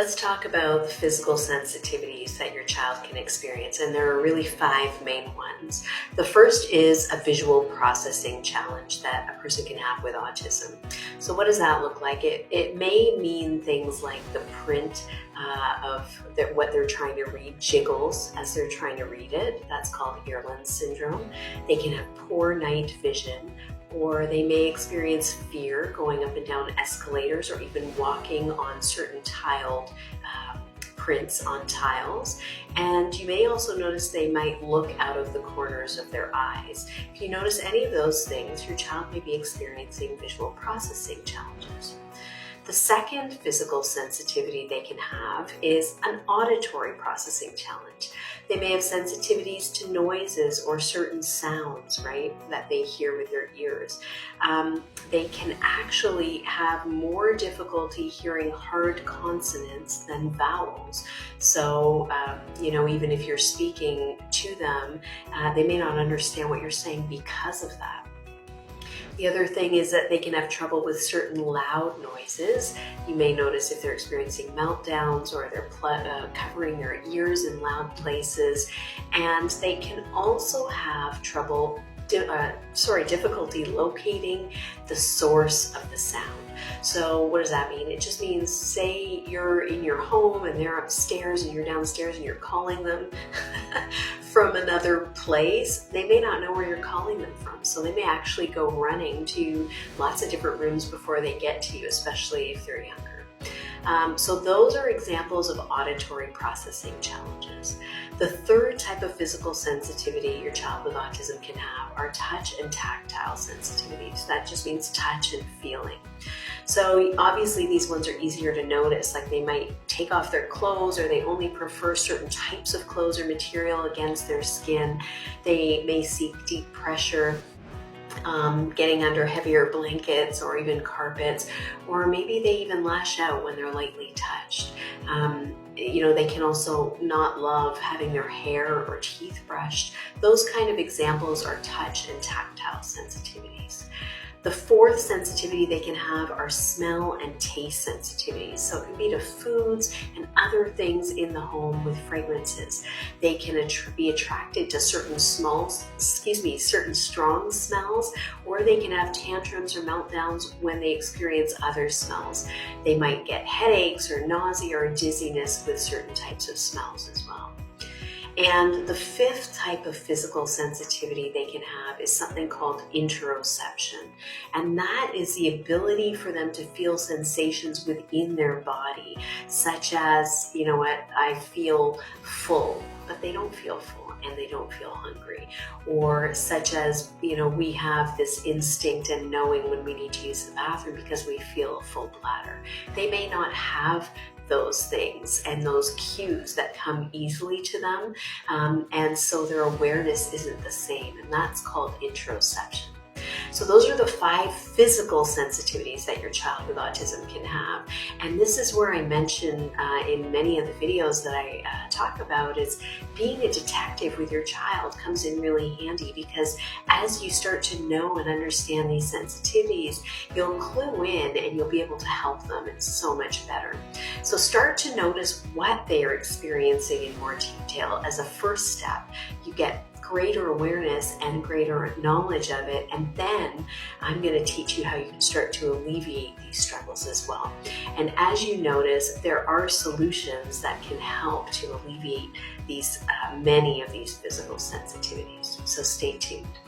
Let's talk about the physical sensitivities that your child can experience, and there are really 5 main ones. The first is a visual processing challenge that a person can have with autism. So what does that look like? It may mean things like the print of what they're trying to read jiggles as they're trying to read it. That's called Earlens syndrome. They can have poor night vision, or they may experience fear going up and down escalators or even walking on certain tiled prints on tiles. And you may also notice they might look out of the corners of their eyes. If you notice any of those things, your child may be experiencing visual processing challenges. The second physical sensitivity they can have is an auditory processing challenge. They may have sensitivities to noises or certain sounds, right, that they hear with their ears. They can actually have more difficulty hearing hard consonants than vowels. So, even if you're speaking to them, they may not understand what you're saying because of that. The other thing is that they can have trouble with certain loud noises. You may notice if they're experiencing meltdowns or they're covering their ears in loud places. And they can also have difficulty locating the source of the sound. So what does that mean? It just means, say you're in your home and they're upstairs and you're downstairs and you're calling them from another place. They may not know where you're calling them from. So they may actually go running to lots of different rooms before they get to you, especially if they're younger. So those are examples of auditory processing challenges. The third type of physical sensitivity your child with autism can have are touch and tactile sensitivities. That just means touch and feeling. So obviously these ones are easier to notice, like they might take off their clothes or they only prefer certain types of clothes or material against their skin. They may seek deep pressure, getting under heavier blankets or even carpets, or maybe they even lash out when they're lightly touched. They can also not love having their hair or teeth brushed. Those kind of examples are touch and tactile sensitivities. The fourth sensitivity they can have are smell and taste sensitivities. So it could be to foods and other things in the home with fragrances. They can be attracted to certain strong smells, or they can have tantrums or meltdowns when they experience other smells. They might get headaches or nausea or dizziness with certain types of smells as well. And the fifth type of physical sensitivity they can have is something called interoception. And that is the ability for them to feel sensations within their body, such as, I feel full, but they don't feel full and they don't feel hungry. Or such as, we have this instinct and knowing when we need to use the bathroom because we feel a full bladder. They may not have those things and those cues that come easily to them, and so their awareness isn't the same, and that's called interoception. So those are the 5 physical sensitivities that your child with autism can have. And this is where I mention in many of the videos that I talk about is being a detective with your child comes in really handy, because as you start to know and understand these sensitivities, you'll clue in and you'll be able to help them. It's so much better. So start to notice what they are experiencing in more detail as a first step. You get greater awareness and greater knowledge of it, and then I'm going to teach you how you can start to alleviate these struggles as well. And as you notice, there are solutions that can help to alleviate these many of these physical sensitivities. So stay tuned.